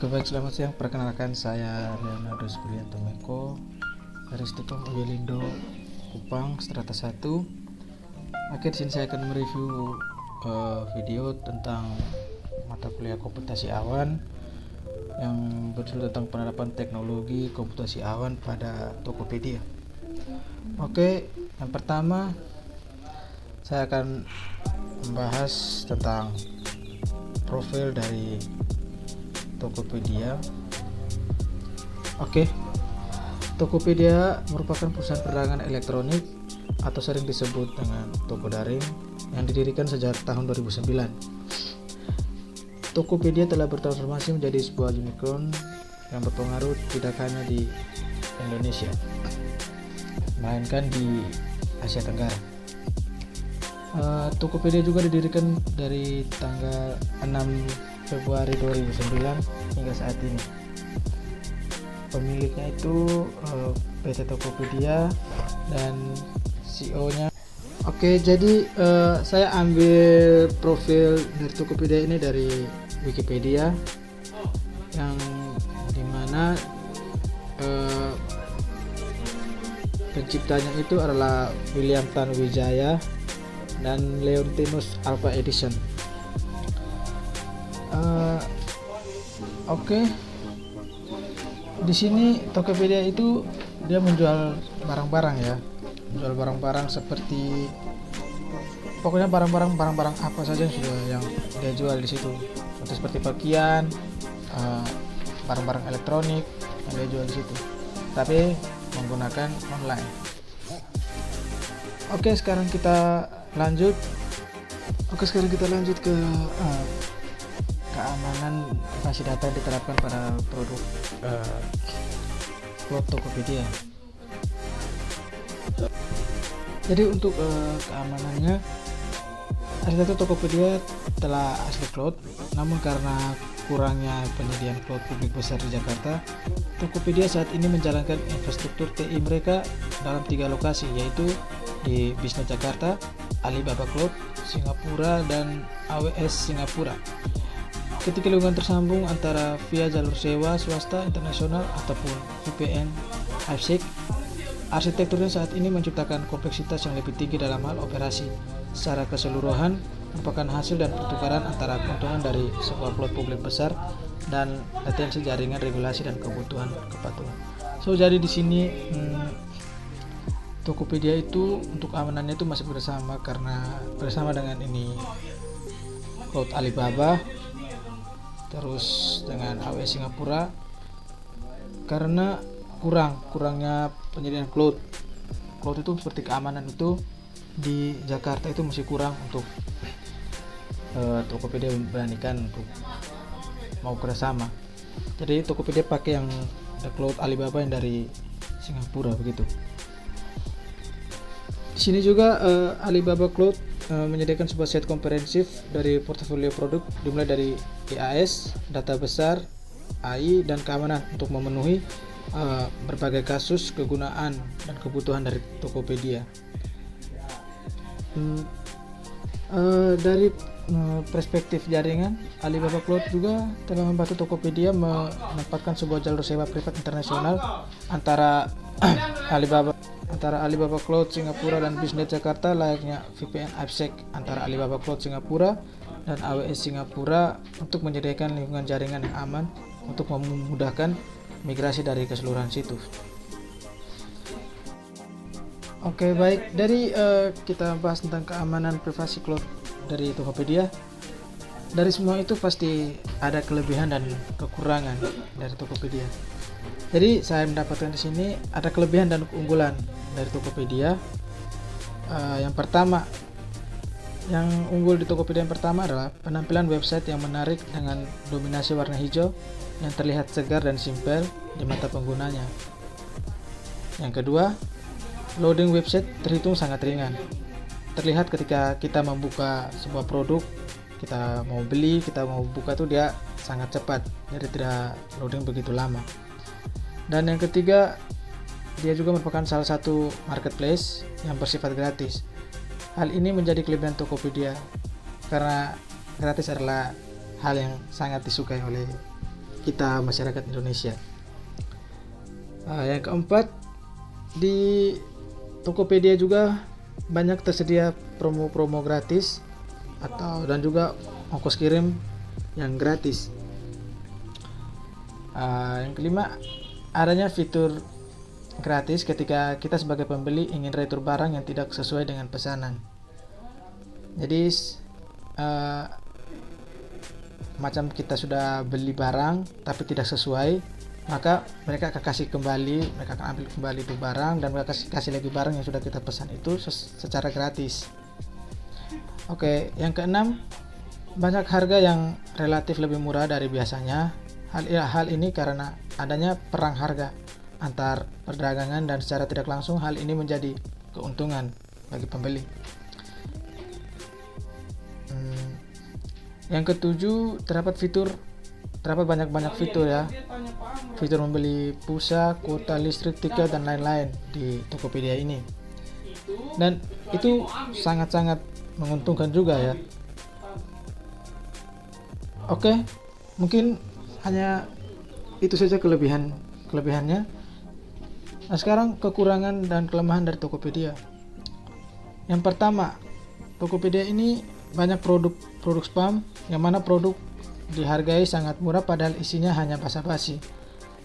Oke baik, selamat siang. Perkenalkan saya Leonardo Supriyanto Meko dari Stikom Uyelindo Kupang Strata 1. Oke, di sini saya akan mereview video tentang mata kuliah komputasi awan yang berjudul tentang penerapan teknologi komputasi awan pada Tokopedia. Oke, yang pertama saya akan membahas tentang profil dari Tokopedia. Oke, Tokopedia merupakan perusahaan perdagangan elektronik atau sering disebut dengan toko daring yang didirikan sejak tahun 2009. Tokopedia telah bertransformasi menjadi sebuah unicorn yang berpengaruh tidak hanya di Indonesia, melainkan di Asia Tenggara. Tokopedia juga didirikan dari tanggal 6 Februari 2009 hingga saat ini. Pemiliknya itu PT Tokopedia dan CEO-nya. Oke, jadi saya ambil profil dari Tokopedia ini dari Wikipedia, yang dimana penciptanya itu adalah William Tanuwijaya dan Leontinus Alpha Edison. Oke. Di sini Tokopedia itu dia menjual barang-barang ya. Menjual barang-barang seperti pokoknya barang-barang apa saja yang dia jual di situ. Seperti pakaian, barang-barang elektronik yang dia jual di situ. Tapi menggunakan online. Oke, sekarang kita lanjut ke keamanan privasi data yang diterapkan pada produk cloud Tokopedia. Jadi untuk keamanannya, arsitektur Tokopedia telah asli cloud, namun karena kurangnya penyediaan cloud publik besar di Jakarta, Tokopedia saat ini menjalankan infrastruktur TI mereka dalam 3 lokasi, yaitu di Bisnet Jakarta, Alibaba Cloud Singapura, dan AWS Singapura. Ketika lingkungan tersambung antara via jalur sewa swasta internasional ataupun VPN IPsec, arsitekturnya saat ini menciptakan kompleksitas yang lebih tinggi dalam hal operasi. Secara keseluruhan merupakan hasil dan pertukaran antara keuntungan dari sebuah cloud publik besar dan latensi jaringan, regulasi, dan kebutuhan kepatuhan. Jadi di sini Tokopedia itu untuk amanannya itu masih bersama dengan ini cloud Alibaba, terus dengan AWS Singapura, karena kurangnya penyediaan cloud itu seperti keamanan itu di Jakarta itu masih kurang untuk Tokopedia memberanikan untuk mau kerjasama. Jadi Tokopedia pakai yang cloud Alibaba yang dari Singapura begitu. Di sini juga Alibaba Cloud menyediakan sebuah set komprehensif dari portofolio produk dimulai dari IaaS, data besar, AI, dan keamanan untuk memenuhi berbagai kasus kegunaan dan kebutuhan dari Tokopedia. Dari perspektif jaringan, Alibaba Cloud juga telah membantu Tokopedia menempatkan sebuah jalur sewa privat internasional antara Alibaba Cloud Singapura dan Bisnet Jakarta, layaknya VPN IPsec antara Alibaba Cloud Singapura dan AWS Singapura, untuk menyediakan lingkungan jaringan yang aman untuk memudahkan migrasi dari keseluruhan situs. Oke, baik, dari kita bahas tentang keamanan privasi cloud dari Tokopedia. Dari semua itu pasti ada kelebihan dan kekurangan dari Tokopedia. Jadi saya mendapatkan di sini ada kelebihan dan keunggulan dari Tokopedia. Yang pertama, yang unggul di Tokopedia yang pertama adalah penampilan website yang menarik dengan dominasi warna hijau yang terlihat segar dan simpel di mata penggunanya. Yang kedua, loading website terhitung sangat ringan. Terlihat ketika kita membuka sebuah produk, kita mau beli, kita mau buka tuh dia sangat cepat, jadi tidak loading begitu lama. Dan yang ketiga, dia juga merupakan salah satu marketplace yang bersifat gratis. Hal ini menjadi kelebihan Tokopedia karena gratis adalah hal yang sangat disukai oleh kita masyarakat Indonesia. Yang keempat, di Tokopedia juga banyak tersedia promo-promo gratis dan juga ongkos kirim yang gratis. Yang kelima, adanya fitur gratis ketika kita sebagai pembeli ingin retur barang yang tidak sesuai dengan pesanan. Jadi macam kita sudah beli barang tapi tidak sesuai, maka mereka akan kasih kembali, mereka akan ambil kembali itu barang dan mereka kasih lagi barang yang sudah kita pesan itu secara gratis. Oke, yang keenam, banyak harga yang relatif lebih murah dari biasanya. Hal ini karena adanya perang harga antar perdagangan dan secara tidak langsung hal ini menjadi keuntungan bagi pembeli. Yang ketujuh, terdapat banyak fitur ya. Fitur membeli pulsa, kuota listrik, tiket dan lain-lain di Tokopedia ini. Dan itu sangat-sangat menguntungkan juga ya. Oke, mungkin hanya itu saja kelebihannya. Nah, sekarang kekurangan dan kelemahan dari Tokopedia. Yang pertama, Tokopedia ini banyak produk spam yang mana produk dihargai sangat murah padahal isinya hanya basa-basi.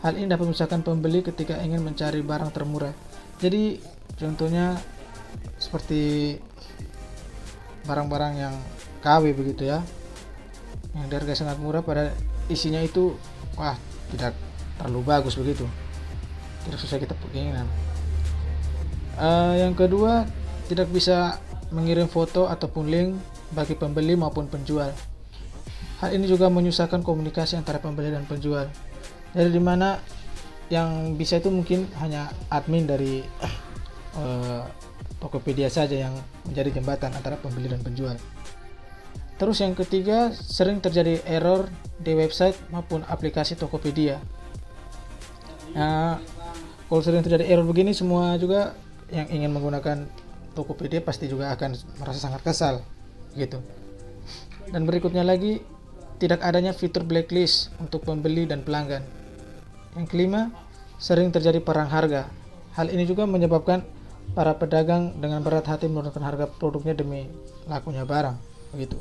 Hal ini dapat menyusahkan pembeli ketika ingin mencari barang termurah. Jadi contohnya seperti barang-barang yang KW begitu ya, yang dihargai sangat murah padahal isinya itu tidak terlalu bagus begitu, tidak sesuai kita keinginan. Yang kedua, tidak bisa mengirim foto ataupun link bagi pembeli maupun penjual. Hal ini juga menyusahkan komunikasi antara pembeli dan penjual. Jadi dimana yang bisa itu mungkin hanya admin dari Tokopedia saja yang menjadi jembatan antara pembeli dan penjual. Terus yang ketiga, sering terjadi error di website maupun aplikasi Tokopedia. Nah, kalau sering terjadi error begini, semua juga yang ingin menggunakan Tokopedia pasti juga akan merasa sangat kesal gitu. Dan berikutnya lagi, tidak adanya fitur blacklist untuk pembeli dan pelanggan. Yang kelima, sering terjadi perang harga. Hal ini juga menyebabkan para pedagang dengan berat hati menurunkan harga produknya demi lakunya barang begitu.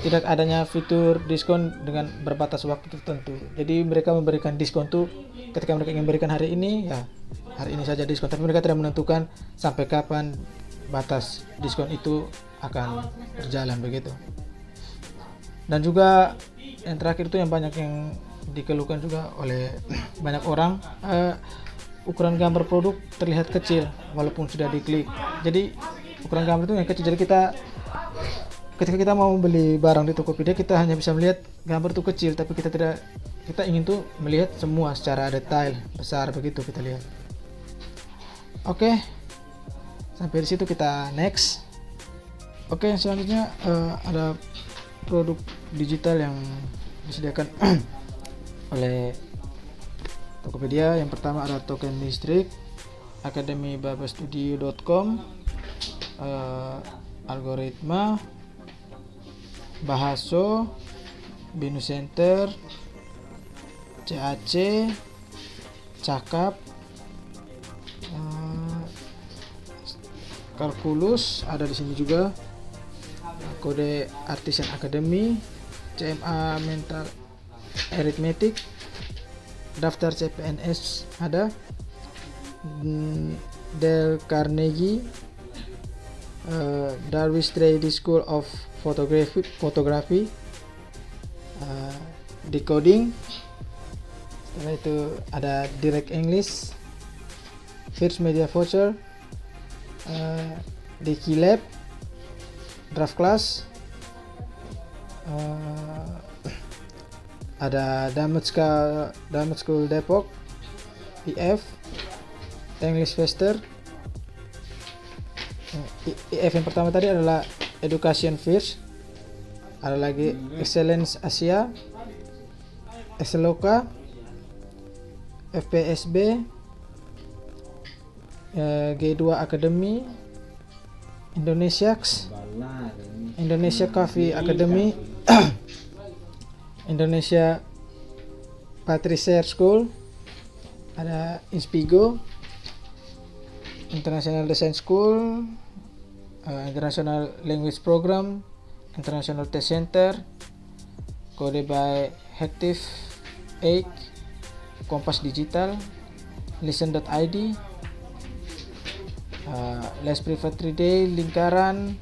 Tidak adanya fitur diskon dengan berbatas waktu tertentu. Jadi mereka memberikan diskon tuh ketika mereka ingin memberikan hari ini, ya hari ini saja diskon, tapi mereka tidak menentukan sampai kapan batas diskon itu akan berjalan begitu. Dan juga yang terakhir itu yang banyak yang dikeluhkan juga oleh banyak orang, ukuran gambar produk terlihat kecil walaupun sudah diklik. Jadi ukuran gambar itu yang kecil, jadi ketika kita mau beli barang di Tokopedia, kita hanya bisa melihat gambar itu kecil, tapi kita ingin tuh melihat semua secara detail besar begitu kita lihat. Oke, sampai di situ kita next. Oke, selanjutnya ada produk digital yang disediakan oleh Tokopedia. Yang pertama ada token listrik, akademibabastudio.com, algoritma, Bahaso, Binus Center, CAC, Cakap, Kalkulus ada di sini juga, Kode Artisan Academy, CMA Mental Arithmetic, daftar CPNS ada, Dale Carnegie, Darwish Trade School of Photography, Decoding. Setelah itu ada Direct English, First Media Voucher, Dikilab, Draft Class, ada Damage School Depok, IF, English Faster. IF yang pertama tadi adalah Education First, ada lagi Excellence Asia, Exceloka, FPSB, G2 Academy, Indonesia Coffee Academy, Indonesia Patricer School, ada Inspigo, International Design School, International Language Program, International Test Center, Kode by Hective 8, Kompas Digital, Listen.id, Les Private 3D, Lingkaran,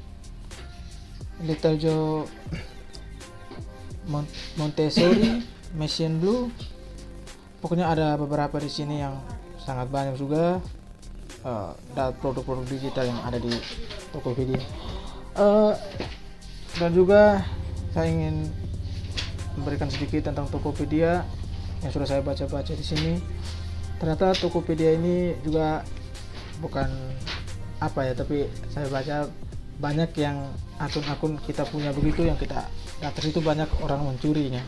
Little Joe Montessori, Machine Blue. Pokoknya ada beberapa di sini yang sangat banyak juga produk-produk digital yang ada di Tokopedia. Dan juga saya ingin memberikan sedikit tentang Tokopedia yang sudah saya baca-baca di sini. Ternyata Tokopedia ini juga bukan apa ya, tapi saya baca banyak yang akun-akun kita punya begitu yang kita atas itu banyak orang mencurinya.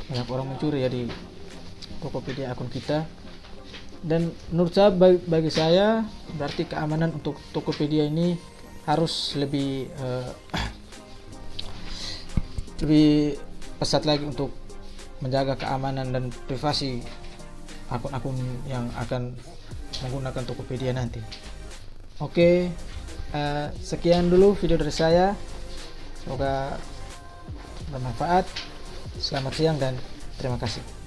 Banyak orang mencuri ya di Tokopedia akun kita. Dan menurut saya, bagi saya berarti keamanan untuk Tokopedia ini harus lebih lebih pesat lagi untuk menjaga keamanan dan privasi akun-akun yang akan menggunakan Tokopedia nanti. Oke, sekian dulu video dari saya, semoga bermanfaat. Selamat siang dan terima kasih.